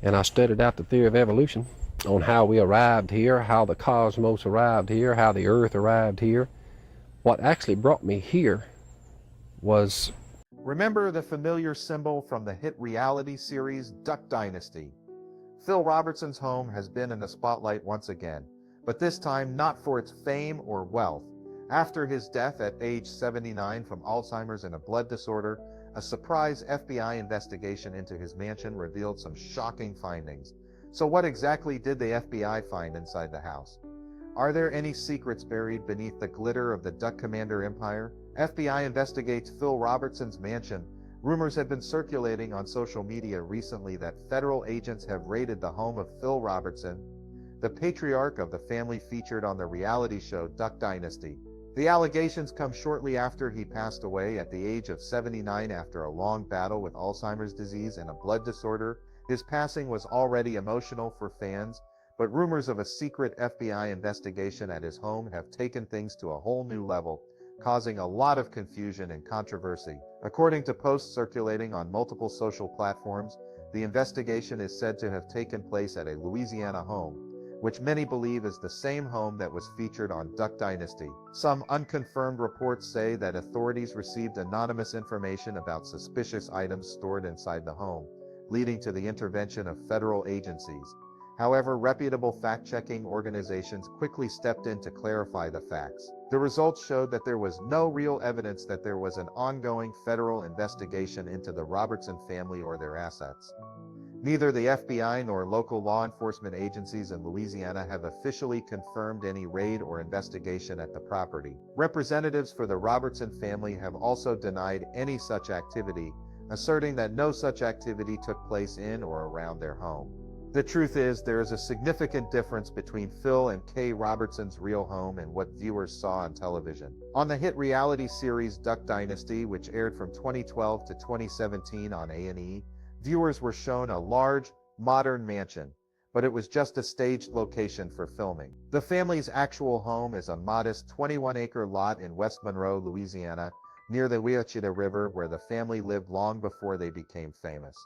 and I studied out the theory of evolution on how we arrived here, how the cosmos arrived here, how the earth arrived here. What actually brought me here was Remember the familiar symbol from the hit reality series Duck Dynasty? Phil Robertson's home has been in the spotlight once again, but this time not for its fame or wealth. After his death at age 79 from Alzheimer's and a blood disorder, a surprise FBI investigation into his mansion revealed some shocking findings. So what exactly did the FBI find inside the house? Are there any secrets buried beneath the glitter of the Duck Commander empire? FBI investigates Phil Robertson's mansion. Rumors have been circulating on social media recently that federal agents have raided the home of Phil Robertson, the patriarch of the family featured on the reality show Duck Dynasty. The allegations come shortly after he passed away at the age of 79 after a long battle with Alzheimer's disease and a blood disorder. His passing was already emotional for fans, but rumors of a secret FBI investigation at his home have taken things to a whole new level, causing a lot of confusion and controversy. According to posts circulating on multiple social platforms, the investigation is said to have taken place at a Louisiana home, which many believe is the same home that was featured on Duck Dynasty. Some unconfirmed reports say that authorities received anonymous information about suspicious items stored inside the home, leading to the intervention of federal agencies. However, reputable fact-checking organizations quickly stepped in to clarify the facts. The results showed that there was no real evidence that there was an ongoing federal investigation into the Robertson family or their assets. Neither the FBI nor local law enforcement agencies in Louisiana have officially confirmed any raid or investigation at the property. Representatives for the Robertson family have also denied any such activity, asserting that no such activity took place in or around their home. The truth is, there is a significant difference between Phil and Kay Robertson's real home and what viewers saw on television. On the hit reality series Duck Dynasty, which aired from 2012 to 2017 on A&E, viewers were shown a large, modern mansion, but it was just a staged location for filming. The family's actual home is a modest 21-acre lot in West Monroe, Louisiana, near the Ouachita River, where the family lived long before they became famous.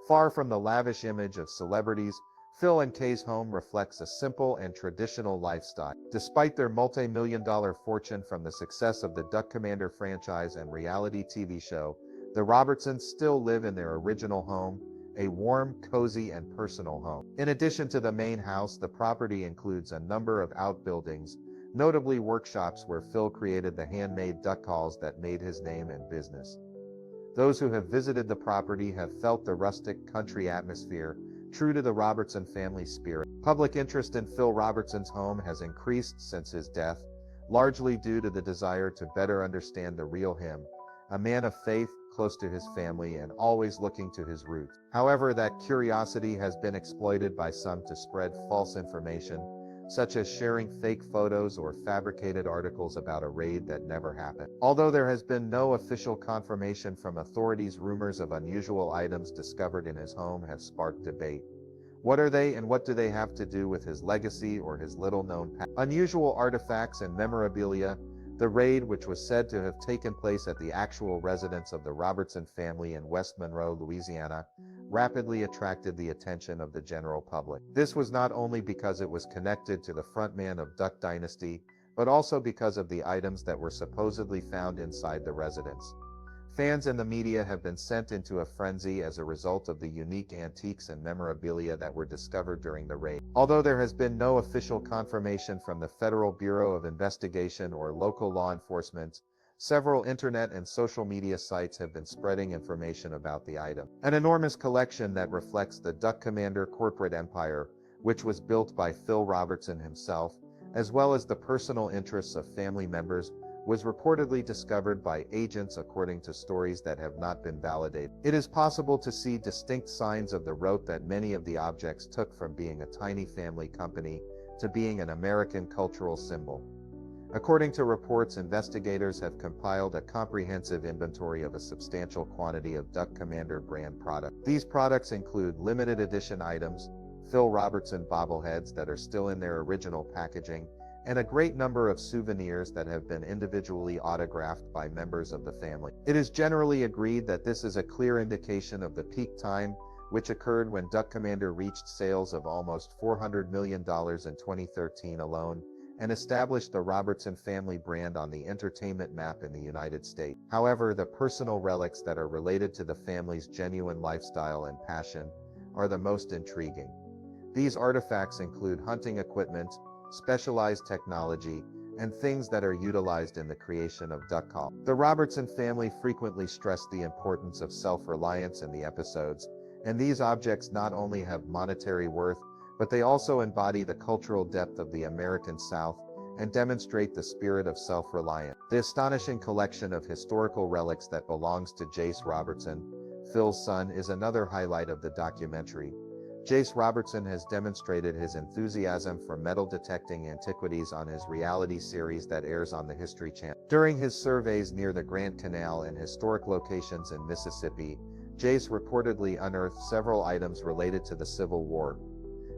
Far from the lavish image of celebrities, Phil and Kay's home reflects a simple and traditional lifestyle. Despite their multi-million-dollar fortune from the success of the Duck Commander franchise and reality TV show, the Robertsons still live in their original home, a warm, cozy, and personal home. In addition to the main house, the property includes a number of outbuildings, notably workshops where Phil created the handmade duck calls that made his name and business. Those who have visited the property have felt the rustic country atmosphere, true to the Robertson family spirit. Public interest in Phil Robertson's home has increased since his death, largely due to the desire to better understand the real him, a man of faith, close to his family and always looking to his roots. However, that curiosity has been exploited by some to spread false information, such as sharing fake photos or fabricated articles about a raid that never happened. Although there has been no official confirmation from authorities, rumors of unusual items discovered in his home have sparked debate. What are they and what do they have to do with his legacy or his little-known past? Unusual artifacts and memorabilia. The raid, which was said to have taken place at the actual residence of the Robertson family in West Monroe, Louisiana, rapidly attracted the attention of the general public. This was not only because it was connected to the frontman of Duck Dynasty, but also because of the items that were supposedly found inside the residence. Fans and the media have been sent into a frenzy as a result of the unique antiques and memorabilia that were discovered during the raid. Although there has been no official confirmation from the Federal Bureau of Investigation or local law enforcement, several internet and social media sites have been spreading information about the item. An enormous collection that reflects the Duck Commander corporate empire, which was built by Phil Robertson himself, as well as the personal interests of family members, was reportedly discovered by agents according to stories that have not been validated. It is possible to see distinct signs of the route that many of the objects took from being a tiny family company to being an American cultural symbol. According to reports, investigators have compiled a comprehensive inventory of a substantial quantity of Duck Commander brand products. These products include limited edition items, Phil Robertson bobbleheads that are still in their original packaging, and a great number of souvenirs that have been individually autographed by members of the family. It is generally agreed that this is a clear indication of the peak time which occurred when Duck Commander reached sales of almost $400 million in 2013 alone, and established the Robertson family brand on the entertainment map in the United States. However, the personal relics that are related to the family's genuine lifestyle and passion are the most intriguing. These artifacts include hunting equipment, specialized technology, and things that are utilized in the creation of duck call. The Robertson family frequently stressed the importance of self-reliance in the episodes, and these objects not only have monetary worth, but they also embody the cultural depth of the American South and demonstrate the spirit of self-reliance. The astonishing collection of historical relics that belongs to Jace Robertson, Phil's son, is another highlight of the documentary. Jace Robertson has demonstrated his enthusiasm for metal-detecting antiquities on his reality series that airs on the History Channel. During his surveys near the Grand Canal and historic locations in Mississippi, Jace reportedly unearthed several items related to the Civil War.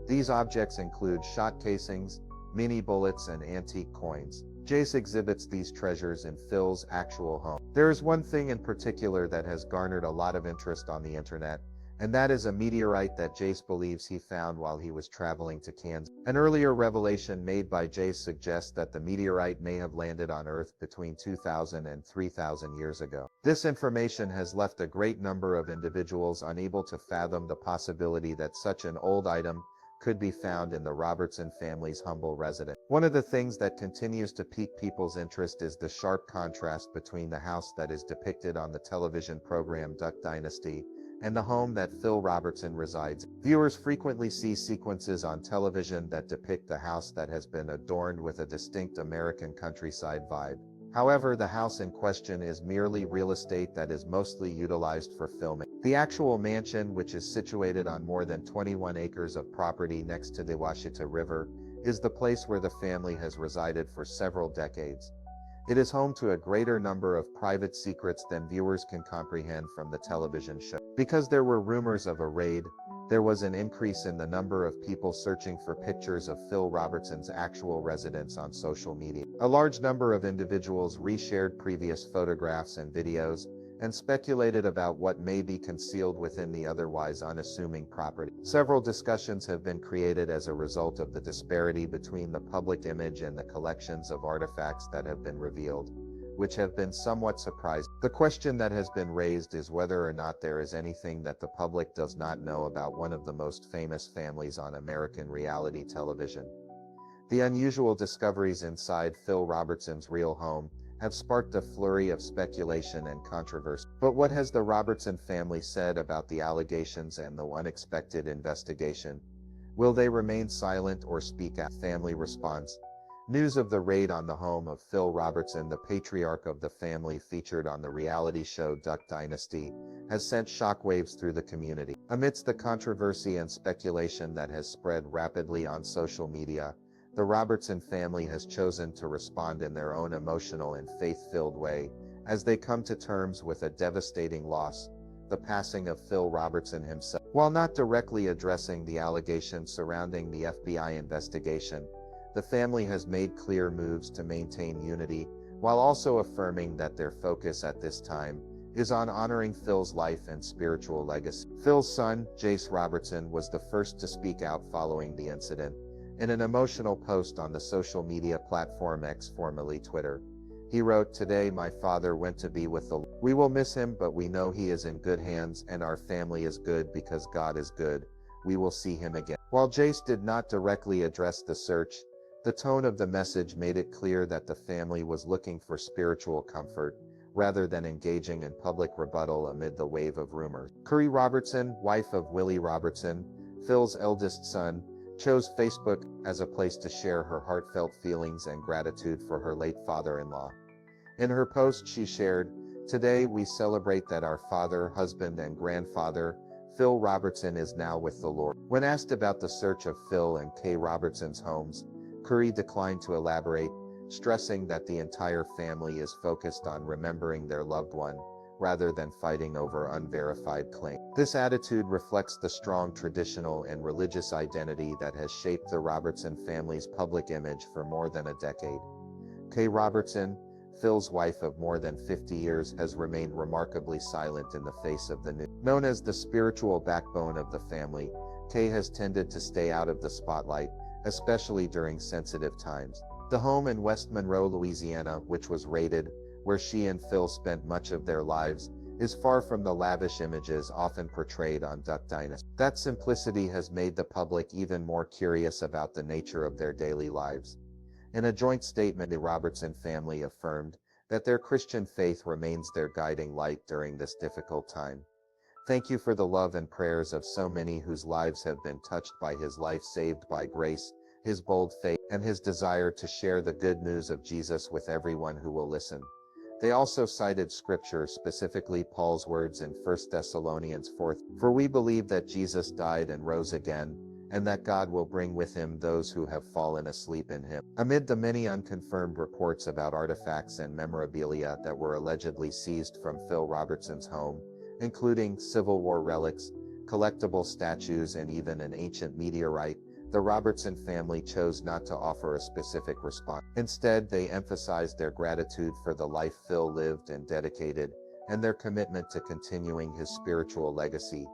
These objects include shot casings, mini bullets, and antique coins. Jace exhibits these treasures in Phil's actual home. There is one thing in particular that has garnered a lot of interest on the internet, and that is a meteorite that Jace believes he found while he was traveling to Kansas. An earlier revelation made by Jace suggests that the meteorite may have landed on Earth between 2,000 and 3,000 years ago. This information has left a great number of individuals unable to fathom the possibility that such an old item could be found in the Robertson family's humble residence. One of the things that continues to pique people's interest is the sharp contrast between the house that is depicted on the television program Duck Dynasty and the home that Phil Robertson resides in. Viewers frequently see sequences on television that depict the house that has been adorned with a distinct American countryside vibe. However, the house in question is merely real estate that is mostly utilized for filming. The actual mansion, which is situated on more than 21 acres of property next to the Washita River, is the place where the family has resided for several decades. It is home to a greater number of private secrets than viewers can comprehend from the television show. Because there were rumors of a raid, there was an increase in the number of people searching for pictures of Phil Robertson's actual residence on social media. A large number of individuals reshared previous photographs and videos, and speculated about what may be concealed within the otherwise unassuming property. Several discussions have been created as a result of the disparity between the public image and the collections of artifacts that have been revealed, which have been somewhat surprising. The question that has been raised is whether or not there is anything that the public does not know about one of the most famous families on American reality television. The unusual discoveries inside Phil Robertson's real home have sparked a flurry of speculation and controversy. But what has the Robertson family said about the allegations and the unexpected investigation? Will they remain silent or speak out? Family response. News of the raid on the home of Phil Robertson, the patriarch of the family featured on the reality show Duck Dynasty, has sent shockwaves through the community. Amidst the controversy and speculation that has spread rapidly on social media, the Robertson family has chosen to respond in their own emotional and faith-filled way, as they come to terms with a devastating loss, the passing of Phil Robertson himself. While not directly addressing the allegations surrounding the FBI investigation, the family has made clear moves to maintain unity, while also affirming that their focus at this time is on honoring Phil's life and spiritual legacy. Phil's son, Jace Robertson, was the first to speak out following the incident. In an emotional post on the social media platform X, formerly Twitter, he wrote, "Today my father went to be with the Lord. We will miss him, but we know he is in good hands, and our family is good because God is good. We will see him again." While Jace did not directly address the search, the tone of the message made it clear that the family was looking for spiritual comfort, rather than engaging in public rebuttal amid the wave of rumors. Curry Robertson, wife of Willie Robertson, Phil's eldest son, chose Facebook as a place to share her heartfelt feelings and gratitude for her late father-in-law. In her post she shared, "Today we celebrate that our father, husband, and grandfather, Phil Robertson, is now with the Lord." When asked about the search of Phil and Kay Robertson's homes, Curry declined to elaborate, stressing that the entire family is focused on remembering their loved one, rather than fighting over unverified claims. This attitude reflects the strong traditional and religious identity that has shaped the Robertson family's public image for more than a decade. Kay Robertson, Phil's wife of more than 50 years has remained remarkably silent in the face of the news. Known as the spiritual backbone of the family, Kay has tended to stay out of the spotlight, especially during sensitive times. The home in West Monroe, Louisiana, which was raided, where she and Phil spent much of their lives, is far from the lavish images often portrayed on Duck Dynasty. That simplicity has made the public even more curious about the nature of their daily lives. In a joint statement, the Robertson family affirmed that their Christian faith remains their guiding light during this difficult time. Thank you for the love and prayers of so many whose lives have been touched by his life saved by grace, his bold faith, and his desire to share the good news of Jesus with everyone who will listen. They also cited scripture, specifically Paul's words in 1 Thessalonians 4, "For we believe that Jesus died and rose again, and that God will bring with him those who have fallen asleep in him." Amid the many unconfirmed reports about artifacts and memorabilia that were allegedly seized from Phil Robertson's home, including Civil War relics, collectible statues, and even an ancient meteorite, the Robertson family chose not to offer a specific response. Instead, they emphasized their gratitude for the life Phil lived and dedicated, and their commitment to continuing his spiritual legacy.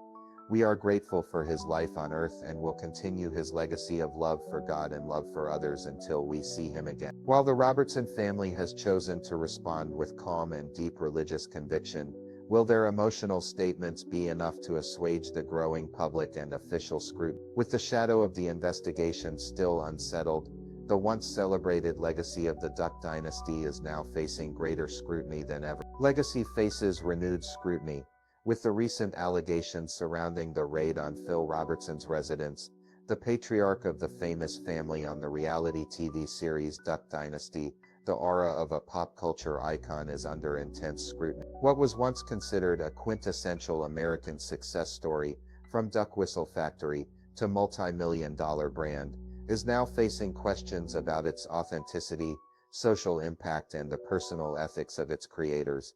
"We are grateful for his life on earth and will continue his legacy of love for God and love for others until we see him again." While the Robertson family has chosen to respond with calm and deep religious conviction, will their emotional statements be enough to assuage the growing public and official scrutiny? With the shadow of the investigation still unsettled, the once celebrated legacy of the Duck Dynasty is now facing greater scrutiny than ever. Legacy faces renewed scrutiny, with the recent allegations surrounding the raid on Phil Robertson's residence. The patriarch of the famous family on the reality TV series Duck Dynasty, the aura of a pop culture icon, is under intense scrutiny. What was once considered a quintessential American success story, from Duck Whistle Factory to multi-million-dollar brand, is now facing questions about its authenticity, social impact, and the personal ethics of its creators.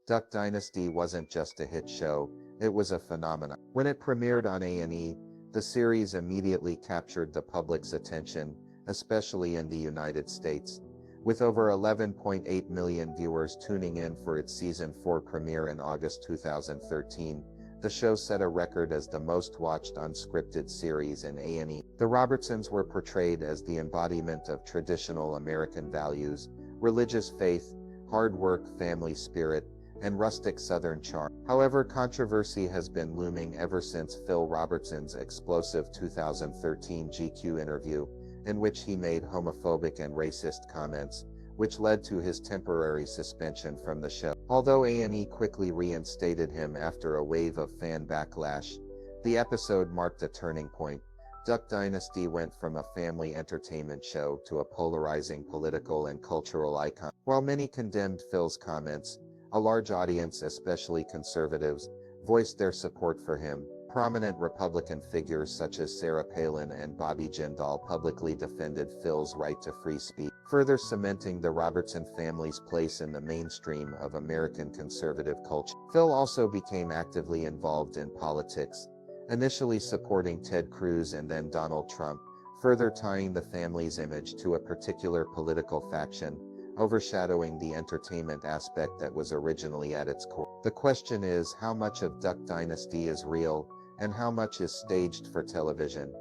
Duck Dynasty wasn't just a hit show, it was a phenomenon. When it premiered on A&E, the series immediately captured the public's attention, especially in the United States. With over 11.8 million viewers tuning in for its season 4 premiere in August 2013, the show set a record as the most-watched unscripted series in A&E. The Robertsons were portrayed as the embodiment of traditional American values, religious faith, hard work, family spirit, and rustic Southern charm. However, controversy has been looming ever since Phil Robertson's explosive 2013 GQ interview, in which he made homophobic and racist comments, which led to his temporary suspension from the show. Although A&E quickly reinstated him after a wave of fan backlash, the episode marked a turning point. Duck Dynasty went from a family entertainment show to a polarizing political and cultural icon. While many condemned Phil's comments, a large audience, especially conservatives, voiced their support for him. Prominent Republican figures such as Sarah Palin and Bobby Jindal publicly defended Phil's right to free speech, further cementing the Robertson family's place in the mainstream of American conservative culture. Phil also became actively involved in politics, initially supporting Ted Cruz and then Donald Trump, further tying the family's image to a particular political faction, overshadowing the entertainment aspect that was originally at its core. The question is, how much of Duck Dynasty is real, and how much is staged for television?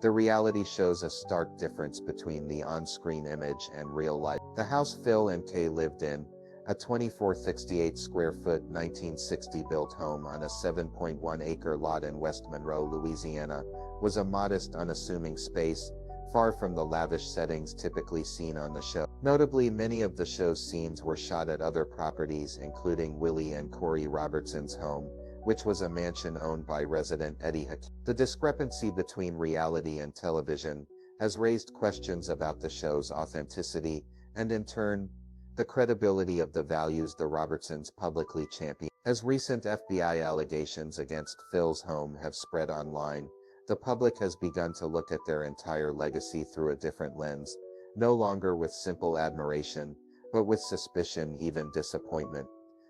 The reality shows a stark difference between the on-screen image and real life. The house Phil and Kay lived in, a 2468 square foot 1960 built home on a 7.1 acre lot in West Monroe, Louisiana, was a modest, unassuming space, far from the lavish settings typically seen on the show. Notably, many of the show's scenes were shot at other properties, including Willie and Corey Robertson's home, which was a mansion owned by resident Eddie Hakeem. The discrepancy between reality and television has raised questions about the show's authenticity, and in turn, the credibility of the values the Robertsons publicly champion. As recent FBI allegations against Phil's home have spread online, the public has begun to look at their entire legacy through a different lens, no longer with simple admiration, but with suspicion, even disappointment.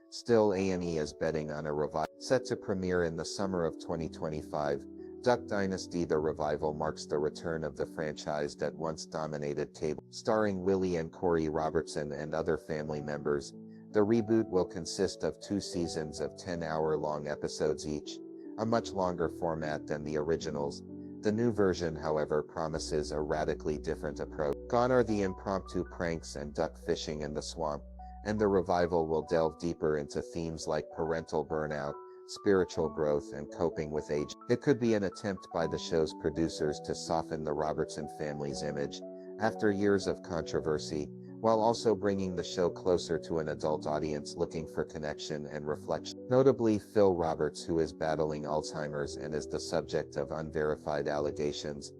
Still, A&E is betting on a revival. Set to premiere in the summer of 2025, Duck Dynasty: The Revival marks the return of the franchise that once dominated cable. Starring Willie and Corey Robertson and other family members, the reboot will consist of 2 seasons of 10-hour-long episodes each, a much longer format than the originals. The new version, however, promises a radically different approach. Gone are the impromptu pranks and duck fishing in the swamp, and the revival will delve deeper into themes like parental burnout, spiritual growth, and coping with age. It could be an attempt by the show's producers to soften the Robertson family's image after years of controversy, while also bringing the show closer to an adult audience looking for connection and reflection. Notably, Phil Roberts, who is battling Alzheimer's and is the subject of unverified allegations,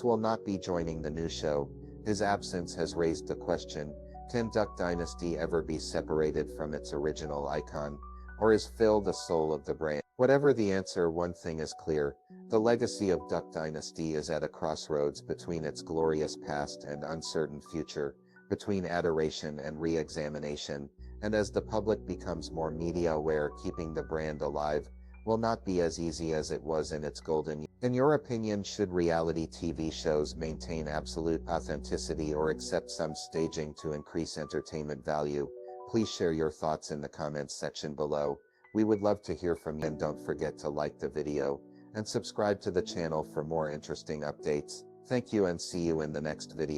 will not be joining the new show. His absence has raised the question, can Duck Dynasty ever be separated from its original icon, or is Phil the soul of the brand? Whatever the answer, one thing is clear: the legacy of Duck Dynasty is at a crossroads between its glorious past and uncertain future, between adoration and re-examination, and as the public becomes more media aware, keeping the brand alive will not be as easy as it was in its golden years. In your opinion, should reality TV shows maintain absolute authenticity or accept some staging to increase entertainment value? Please share your thoughts in the comments section below. We would love to hear from you, and don't forget to like the video and subscribe to the channel for more interesting updates. Thank you, and see you in the next video.